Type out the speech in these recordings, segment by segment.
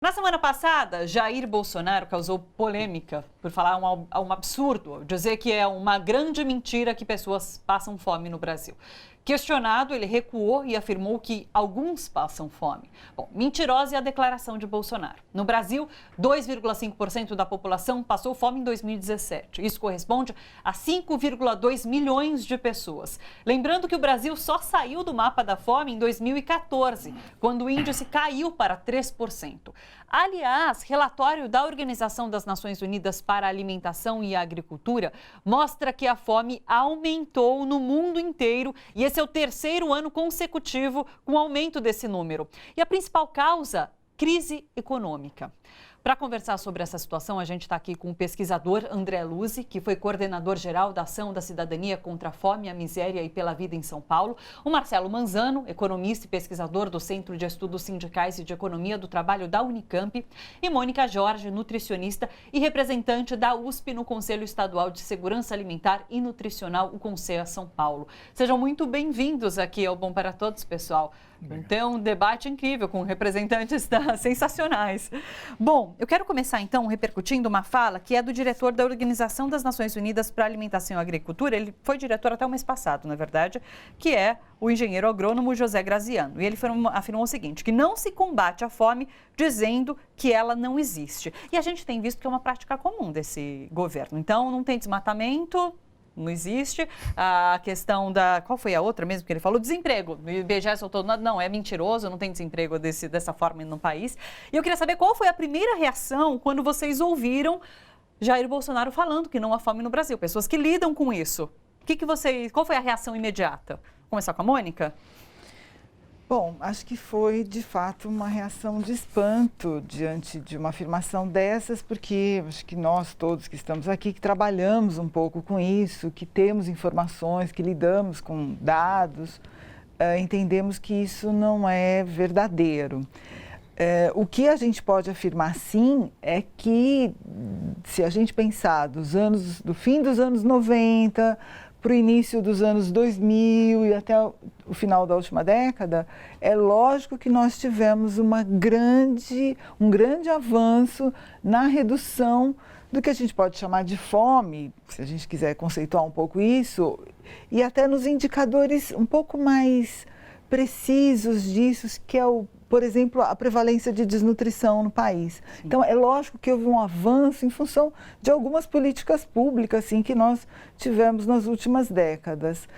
Na semana passada, Jair Bolsonaro causou polêmica por falar um absurdo, dizer que é uma grande mentira que pessoas passam fome no Brasil. Questionado, ele recuou e afirmou que alguns passam fome. Bom, mentirosa é a declaração de Bolsonaro. No Brasil, 2,5% da população passou fome em 2017. Isso corresponde a 5,2 milhões de pessoas. Lembrando que o Brasil só saiu do mapa da fome em 2014, quando o índice caiu para 3%. Aliás, relatório da Organização das Nações Unidas para a Alimentação e a Agricultura mostra que a fome aumentou no mundo inteiro e esse é o terceiro ano consecutivo com aumento desse número. E a principal causa, crise econômica. Para conversar sobre essa situação, a gente está aqui com o pesquisador André Luzzi, que foi coordenador-geral da Ação da Cidadania contra a Fome, a Miséria e pela Vida em São Paulo, o Marcelo Manzano, economista e pesquisador do Centro de Estudos Sindicais e de Economia do Trabalho da Unicamp, e Mônica Jorge, nutricionista e representante da USP no Conselho Estadual de Segurança Alimentar e Nutricional, o CONSEA São Paulo. Sejam muito bem-vindos aqui ao Bom para Todos, pessoal. Então, um debate incrível com representantes sensacionais. Bom, eu quero começar então repercutindo uma fala que é do diretor da Organização das Nações Unidas para a Alimentação e Agricultura. Ele foi diretor até o mês passado, na verdade, que é o engenheiro agrônomo José Graziano. E ele afirmou o seguinte, que não se combate a fome dizendo que ela não existe. E a gente tem visto que é uma prática comum desse governo. Então, não tem desmatamento, não existe. A questão da... Qual foi a outra mesmo que ele falou? Desemprego. O IBGE soltou... Não, é mentiroso, não tem desemprego dessa forma no país. E eu queria saber qual foi a primeira reação quando vocês ouviram Jair Bolsonaro falando que não há fome no Brasil. Pessoas que lidam com isso. Qual foi a reação imediata? Vou começar com a Mônica? Bom, acho que foi, de fato, uma reação de espanto diante de uma afirmação dessas, porque acho que nós todos que estamos aqui, que trabalhamos um pouco com isso, que temos informações, que lidamos com dados, entendemos que isso não é verdadeiro. O que a gente pode afirmar, sim, é que, se a gente pensar do fim dos anos 90... para o início dos anos 2000 e até o final da última década, é lógico que nós tivemos um grande avanço na redução do que a gente pode chamar de fome, se a gente quiser conceituar um pouco isso, e até nos indicadores um pouco mais precisos disso, que é por exemplo, a prevalência de desnutrição no país. Sim. Então, é lógico que houve um avanço em função de algumas políticas públicas assim, que nós tivemos nas últimas décadas.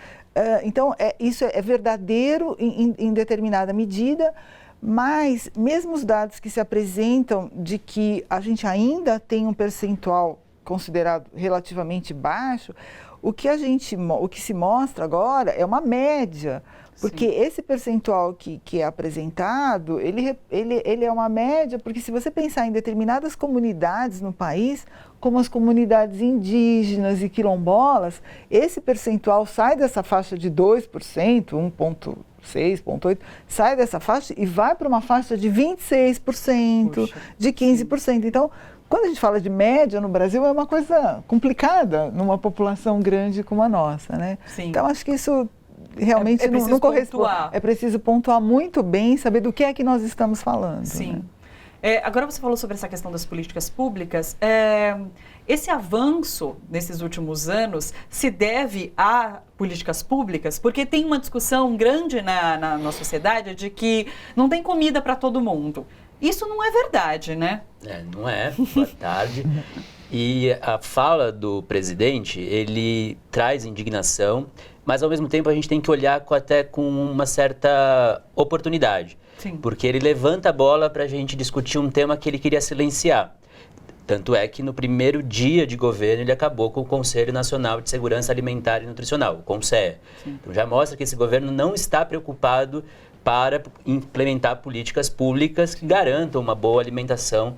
Então, isso é verdadeiro em determinada medida, mas mesmo os dados que se apresentam de que a gente ainda tem um percentual considerado relativamente baixo, o que se mostra agora é uma média. Porque sim, esse percentual que é apresentado, ele é uma média, porque se você pensar em determinadas comunidades no país, como as comunidades indígenas e quilombolas, esse percentual sai dessa faixa de 2%, 1,6%, 1,8%, sai dessa faixa e vai para uma faixa de 26%, puxa, de 15%. Sim. Então, quando a gente fala de média no Brasil, é uma coisa complicada numa população grande como a nossa, né? Sim. Então, acho que isso realmente não corresponde. É preciso pontuar muito bem, saber do que é que nós estamos falando. Sim. Né? Agora você falou sobre essa questão das políticas públicas. Esse avanço nesses últimos anos se deve a políticas públicas? Porque tem uma discussão grande na sociedade de que não tem comida para todo mundo. Isso não é verdade, né? Não é. Boa tarde. E a fala do presidente, ele traz indignação, mas ao mesmo tempo a gente tem que olhar até com uma certa oportunidade. Sim. Porque ele levanta a bola para a gente discutir um tema que ele queria silenciar. Tanto é que no primeiro dia de governo ele acabou com o Conselho Nacional de Segurança Alimentar e Nutricional, o CONSEA. Sim. Então já mostra que esse governo não está preocupado para implementar políticas públicas que garantam uma boa alimentação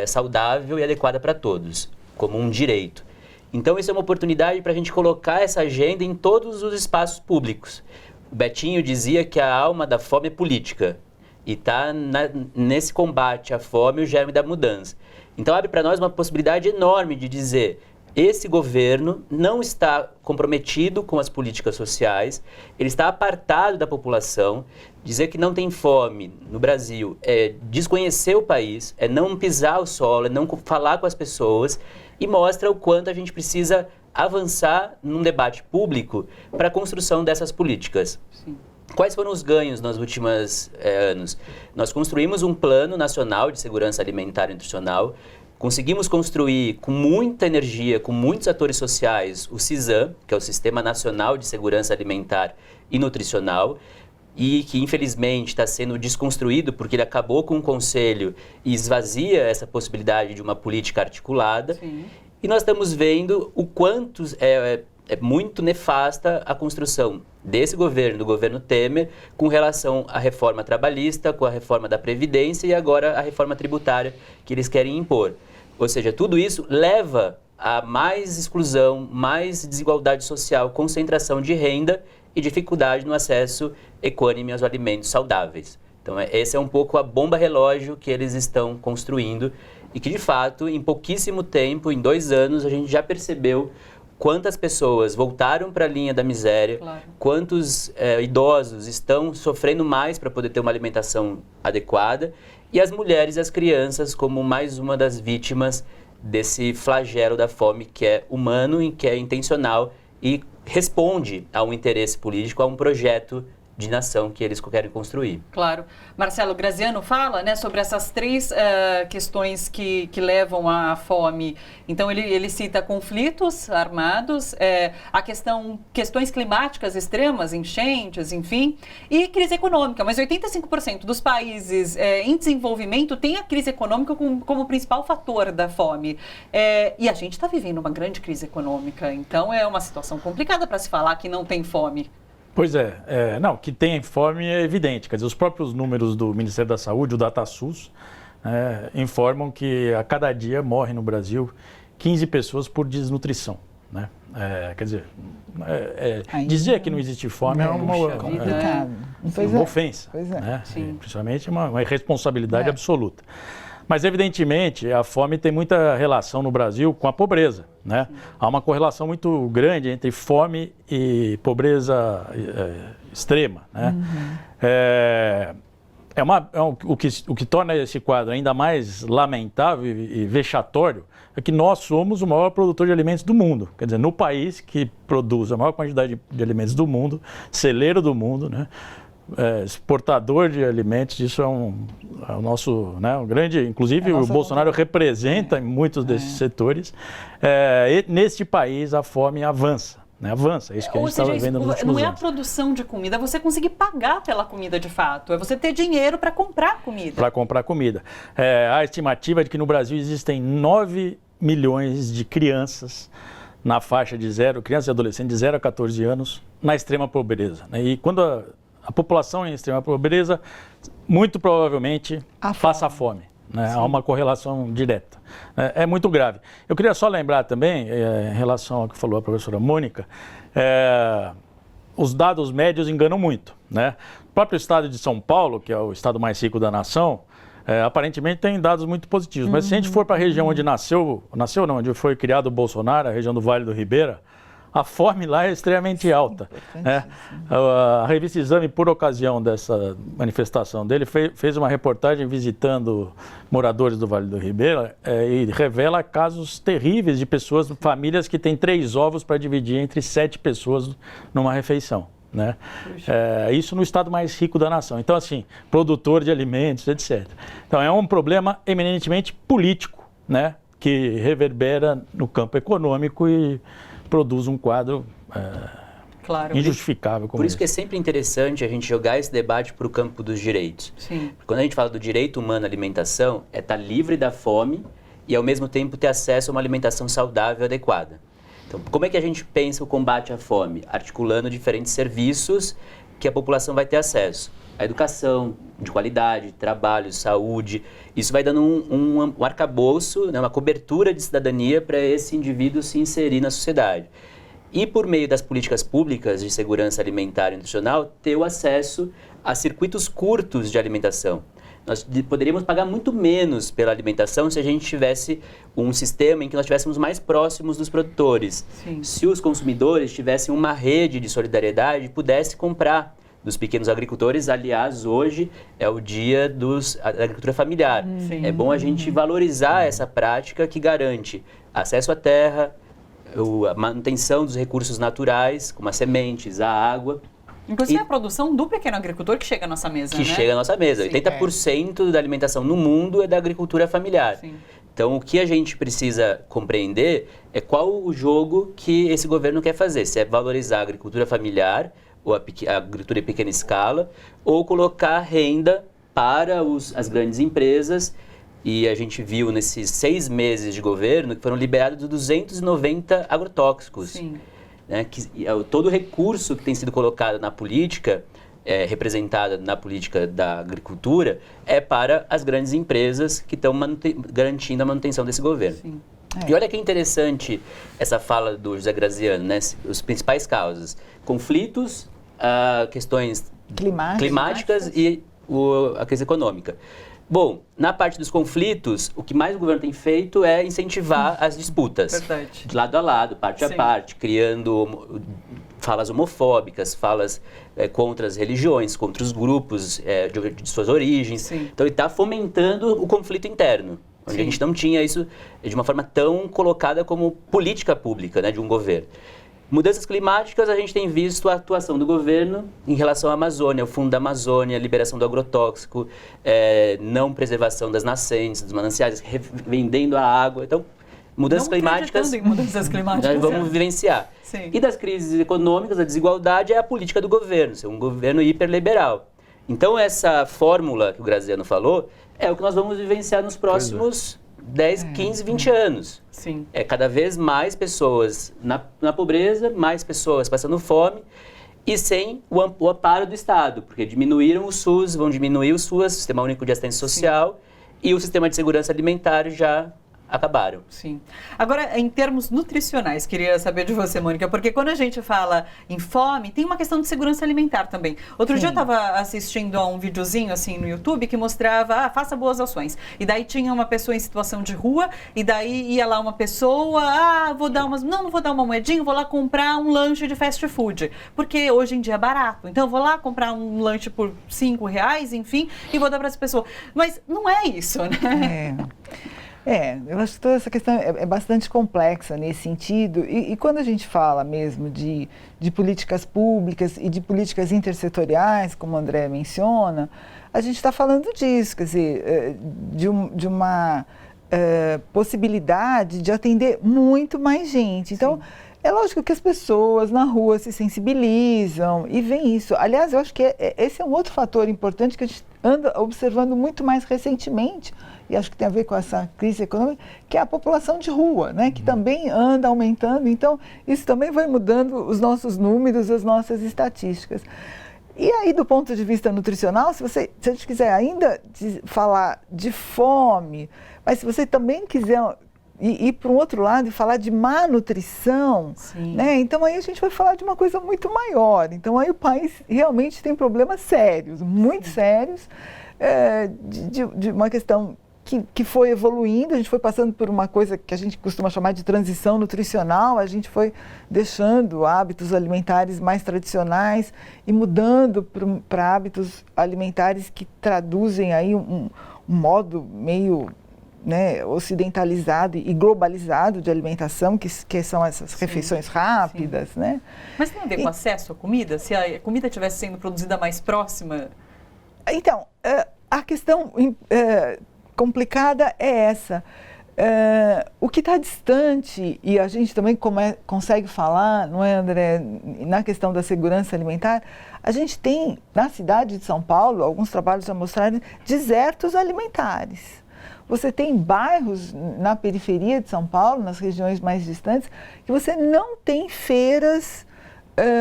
saudável e adequada para todos, como um direito. Então, isso é uma oportunidade para a gente colocar essa agenda em todos os espaços públicos. O Betinho dizia que a alma da fome é política e está nesse combate à fome o germe da mudança. Então, abre para nós uma possibilidade enorme de dizer esse governo não está comprometido com as políticas sociais, ele está apartado da população. Dizer que não tem fome no Brasil é desconhecer o país, é não pisar o solo, é não falar com as pessoas, e mostra o quanto a gente precisa avançar num debate público para a construção dessas políticas. Sim. Quais foram os ganhos nos últimos anos? Nós construímos um Plano Nacional de Segurança Alimentar e Nutricional, conseguimos construir com muita energia, com muitos atores sociais, o SISAM, que é o Sistema Nacional de Segurança Alimentar e Nutricional, e que infelizmente está sendo desconstruído porque ele acabou com o conselho e esvazia essa possibilidade de uma política articulada. Sim. E nós estamos vendo o quanto é muito nefasta a construção desse governo, do governo Temer, com relação à reforma trabalhista, com a reforma da Previdência e agora a reforma tributária que eles querem impor. Ou seja, tudo isso leva a mais exclusão, mais desigualdade social, concentração de renda e dificuldade no acesso equânime aos alimentos saudáveis. Então, essa é um pouco a bomba relógio que eles estão construindo e que, de fato, em pouquíssimo tempo, em 2 anos, a gente já percebeu quantas pessoas voltaram para a linha da miséria, Claro. quantos idosos estão sofrendo mais para poder ter uma alimentação adequada, e as mulheres e as crianças como mais uma das vítimas desse flagelo da fome que é humano e que é intencional e responde a um interesse político, a um projeto de nação que eles querem construir. Claro. Marcelo Graziano fala, né, sobre essas 3 questões que levam à fome. Então, ele cita conflitos armados, questões climáticas extremas, enchentes, enfim, e crise econômica. Mas 85% dos países em desenvolvimento têm a crise econômica como principal fator da fome. E a gente está vivendo uma grande crise econômica. Então, é uma situação complicada para se falar que não tem fome. Pois não, que tem fome é evidente. Quer dizer, os próprios números do Ministério da Saúde, o DataSUS, informam que a cada dia morrem no Brasil 15 pessoas por desnutrição, né? Quer dizer, dizer que não existe fome é uma ofensa, né? Principalmente uma irresponsabilidade absoluta. Mas, evidentemente, a fome tem muita relação no Brasil com a pobreza, né? Há uma correlação muito grande entre fome e pobreza extrema, né? O que torna esse quadro ainda mais lamentável e vexatório é que nós somos o maior produtor de alimentos do mundo. Quer dizer, no país que produz a maior quantidade de alimentos do mundo, celeiro do mundo, né? Exportador de alimentos, isso é o nosso, né, um grande, inclusive o Bolsonaro representa em muitos desses setores. E neste país a fome avança, né, avança, é isso que a gente estava vendo nos últimos anos. Não é a produção de comida, é você conseguir pagar pela comida de fato, é você ter dinheiro para comprar comida. Para comprar comida. A estimativa é de que no Brasil existem 9 milhões de crianças na faixa de crianças e adolescentes de 0 a 14 anos na extrema pobreza, né? E quando a população em extrema pobreza, muito provavelmente passa fome, né? Há uma correlação direta. É muito grave. Eu queria só lembrar também, em relação ao que falou a professora Mônica, os dados médios enganam muito, né? O próprio estado de São Paulo, que é o estado mais rico da nação, aparentemente tem dados muito positivos. Mas se a gente for para a região onde onde foi criado o Bolsonaro, a região do Vale do Ribeira, a fome lá é extremamente alta, né? A revista Exame, por ocasião dessa manifestação dele, fez uma reportagem visitando moradores do Vale do Ribeira e revela casos terríveis de pessoas, famílias que têm 3 ovos para dividir entre 7 pessoas numa refeição, né? Isso no estado mais rico da nação. Então, assim, produtor de alimentos, etc. Então, é um problema eminentemente político, né? Que reverbera no campo econômico e produz um quadro injustificável como Por isso que é sempre interessante a gente jogar esse debate para o campo dos direitos. Sim. Quando a gente fala do direito humano à alimentação, é estar livre da fome e, ao mesmo tempo, ter acesso a uma alimentação saudável e adequada. Então, como é que a gente pensa o combate à fome? Articulando diferentes serviços que a população vai ter acesso. A educação de qualidade, trabalho, saúde. Isso vai dando um arcabouço, né, uma cobertura de cidadania para esse indivíduo se inserir na sociedade. E por meio das políticas públicas de segurança alimentar e nutricional, ter o acesso a circuitos curtos de alimentação. Nós poderíamos pagar muito menos pela alimentação se a gente tivesse um sistema em que nós estivéssemos mais próximos dos produtores. Sim. Se os consumidores tivessem uma rede de solidariedade e pudessem comprar dos pequenos agricultores. Aliás, hoje é o dia da agricultura familiar. Sim. É bom a gente valorizar essa prática que garante acesso à terra, a manutenção dos recursos naturais, como as sementes, a água. Inclusive a produção do pequeno agricultor que chega à nossa mesa, Que chega à nossa mesa. Sim. 80% da alimentação no mundo é da agricultura familiar. Sim. Então, o que a gente precisa compreender é qual o jogo que esse governo quer fazer. Se é valorizar a agricultura familiar, ou a agricultura em pequena escala, ou colocar renda para as grandes empresas. E a gente viu nesses 6 meses de governo que foram liberados 290 agrotóxicos. Sim. Né, todo o recurso que tem sido colocado na política, representada na política da agricultura, é para as grandes empresas que estão garantindo a manutenção desse governo. Sim. E olha que interessante essa fala do José Graziano, né? Os principais causas: conflitos, questões climáticas e a crise econômica. Bom, na parte dos conflitos, o que mais o governo tem feito é incentivar as disputas. Verdade. De lado a lado, parte a parte, criando falas homofóbicas, falas contra as religiões, contra os grupos de suas origens. Sim. Então ele está fomentando o conflito interno, onde Sim. a gente não tinha isso de uma forma tão colocada como política pública, né, de um governo. Mudanças climáticas, a gente tem visto a atuação do governo em relação à Amazônia, o Fundo da Amazônia, a liberação do agrotóxico, não preservação das nascentes, dos mananciais, vendendo a água. Então, mudanças climáticas, Em mudanças climáticas. nós vamos vivenciar. Sim. E das crises econômicas, a desigualdade é a política do governo, ser um governo hiperliberal. Então, essa fórmula que o Graziano falou é o que nós vamos vivenciar nos próximos 10, 15, 20 anos. Sim. É cada vez mais pessoas na pobreza, mais pessoas passando fome e sem o amparo do Estado, porque diminuíram o SUS, vão diminuir o SUAS, Sistema Único de Assistência Social, e o Sistema de Segurança Alimentar já acabaram. Sim. Agora, em termos nutricionais, queria saber de você, Mônica, porque quando a gente fala em fome, tem uma questão de segurança alimentar também. Outro dia eu estava assistindo a um videozinho assim no YouTube que mostrava, faça boas ações. E daí tinha uma pessoa em situação de rua, e daí ia lá uma pessoa, vou dar não vou dar uma moedinha, vou lá comprar um lanche de fast food, porque hoje em dia é barato. Então eu vou lá comprar um lanche por R$5, enfim, e vou dar para essa pessoa. Mas não é isso, né? Eu acho que toda essa questão é bastante complexa nesse sentido. E quando a gente fala mesmo de políticas públicas e de políticas intersetoriais, como o André menciona, a gente está falando disso, quer dizer, de uma possibilidade de atender muito mais gente. Então, sim, é lógico que as pessoas na rua se sensibilizam e veem isso. Aliás, eu acho que esse é um outro fator importante que a gente anda observando muito mais recentemente, e acho que tem a ver com essa crise econômica, que é a população de rua, né, que também anda aumentando. Então, isso também vai mudando os nossos números, as nossas estatísticas. E aí, do ponto de vista nutricional, se a gente quiser ainda falar de fome, mas se você também quiser ir para um outro lado e falar de má nutrição, né, então aí a gente vai falar de uma coisa muito maior. Então aí o país realmente tem problemas sérios, muito sérios, de uma questão que foi evoluindo. A gente foi passando por uma coisa que a gente costuma chamar de transição nutricional, a gente foi deixando hábitos alimentares mais tradicionais e mudando para hábitos alimentares que traduzem aí um modo meio, né, ocidentalizado e globalizado de alimentação, que são essas refeições rápidas, né? Mas tem a ver com acesso à comida? Se a comida estivesse sendo produzida mais próxima? Então, a questão complicada é essa. O que está distante, e a gente também consegue falar, não é, André, na questão da segurança alimentar, a gente tem, na cidade de São Paulo, alguns trabalhos já mostraram, desertos alimentares. Você tem bairros na periferia de São Paulo, nas regiões mais distantes, que você não tem feiras,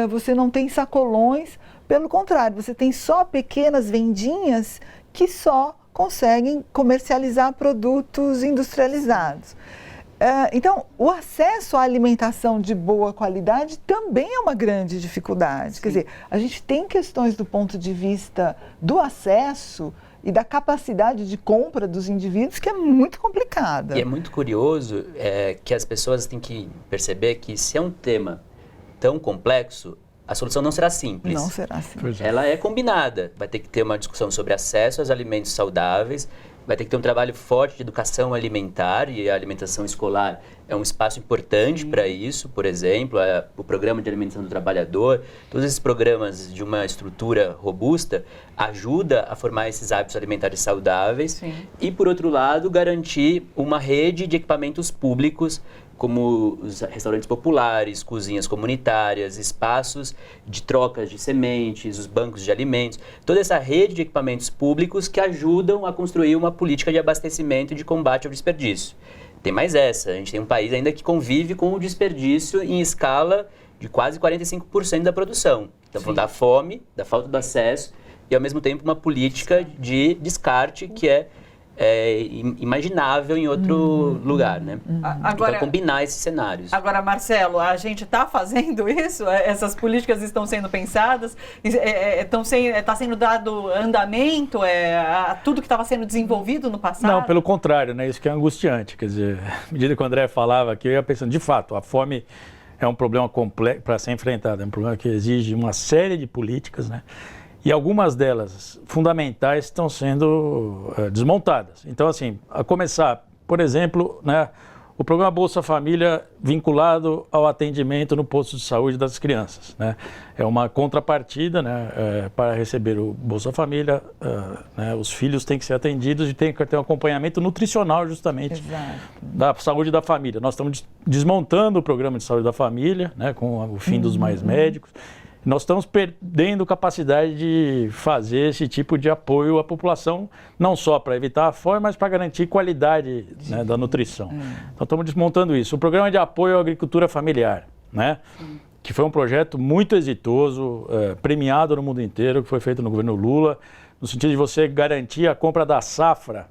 você não tem sacolões, pelo contrário, você tem só pequenas vendinhas que só conseguem comercializar produtos industrializados. Então, o acesso à alimentação de boa qualidade também é uma grande dificuldade. Sim. Quer dizer, a gente tem questões do ponto de vista do acesso e da capacidade de compra dos indivíduos, que é muito complicada. E é muito curioso que as pessoas têm que perceber que se é um tema tão complexo, a solução não será simples. Não será simples. Ela é combinada. Vai ter que ter uma discussão sobre acesso aos alimentos saudáveis, vai ter que ter um trabalho forte de educação alimentar, e a alimentação escolar é um espaço importante para isso. Por exemplo, o Programa de Alimentação do Trabalhador, todos esses programas de uma estrutura robusta ajuda a formar esses hábitos alimentares saudáveis. Sim. E, por outro lado, garantir uma rede de equipamentos públicos, como os restaurantes populares, cozinhas comunitárias, espaços de trocas de sementes, os bancos de alimentos, toda essa rede de equipamentos públicos que ajudam a construir uma política de abastecimento e de combate ao desperdício. Tem mais essa, a gente tem um país ainda que convive com o desperdício em escala de quase 45% da produção. Então, falando da fome, da falta do acesso e, ao mesmo tempo, uma política de descarte que é imaginável em outro lugar, né? Agora, então, combinar esses cenários. Agora, Marcelo, a gente está fazendo isso? Essas políticas estão sendo pensadas? Está sendo dado andamento a tudo que estava sendo desenvolvido no passado? Não, pelo contrário, né? Isso que é angustiante. Quer dizer, à medida que o André falava aqui, eu ia pensando, de fato, a fome é um problema complexo para ser enfrentado, é um problema que exige uma série de políticas, né? E algumas delas, fundamentais, estão sendo desmontadas. Então, assim, a começar, por exemplo, né, o programa Bolsa Família vinculado ao atendimento no posto de saúde das crianças, né? É uma contrapartida, né, para receber o Bolsa Família, né, os filhos têm que ser atendidos e tem que ter um acompanhamento nutricional, justamente, da saúde da família. Nós estamos desmontando o programa de saúde da família, né, com o fim dos mais médicos. Nós estamos perdendo capacidade de fazer esse tipo de apoio à população, não só para evitar a fome, mas para garantir qualidade, né, da nutrição. Então, estamos desmontando isso. O programa de apoio à agricultura familiar, né, que foi um projeto muito exitoso, premiado no mundo inteiro, que foi feito no governo Lula, no sentido de você garantir a compra da safra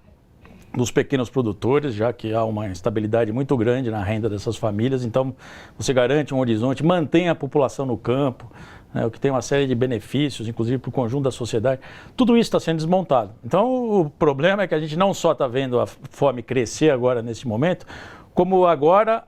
dos pequenos produtores, já que há uma instabilidade muito grande na renda dessas famílias. Então, você garante um horizonte, mantém a população no campo, né, o que tem uma série de benefícios, inclusive para o conjunto da sociedade. Tudo isso está sendo desmontado. Então, o problema é que a gente não só está vendo a fome crescer agora, nesse momento, como agora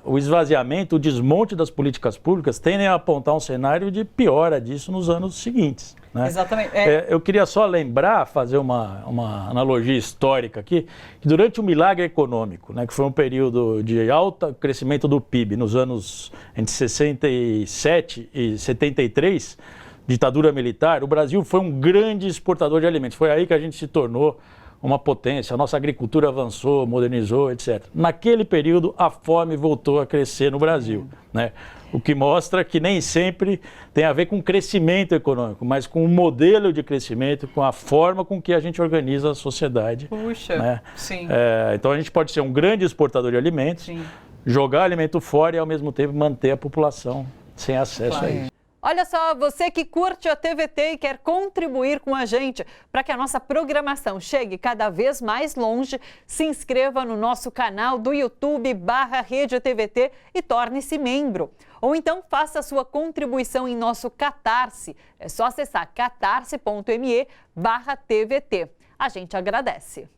o esvaziamento, o desmonte das políticas públicas tendem a apontar um cenário de piora disso nos anos seguintes, né? Exatamente. Eu queria só lembrar, fazer uma analogia histórica aqui, que durante o milagre econômico, né, que foi um período de alto crescimento do PIB nos anos entre 67 e 73, ditadura militar, o Brasil foi um grande exportador de alimentos. Foi aí que a gente se tornou uma potência, a nossa agricultura avançou, modernizou, etc. Naquele período, a fome voltou a crescer no Brasil, né? O que mostra que nem sempre tem a ver com crescimento econômico, mas com o modelo de crescimento, com a forma com que a gente organiza a sociedade. Puxa, né? Sim. Então a gente pode ser um grande exportador de alimentos, Sim. jogar alimento fora e ao mesmo tempo manter a população sem acesso a isso. Olha só, você que curte a TVT e quer contribuir com a gente para que a nossa programação chegue cada vez mais longe, se inscreva no nosso canal do YouTube /Rede TVT e torne-se membro. Ou então faça a sua contribuição em nosso Catarse. É só acessar catarse.me/TVT. A gente agradece.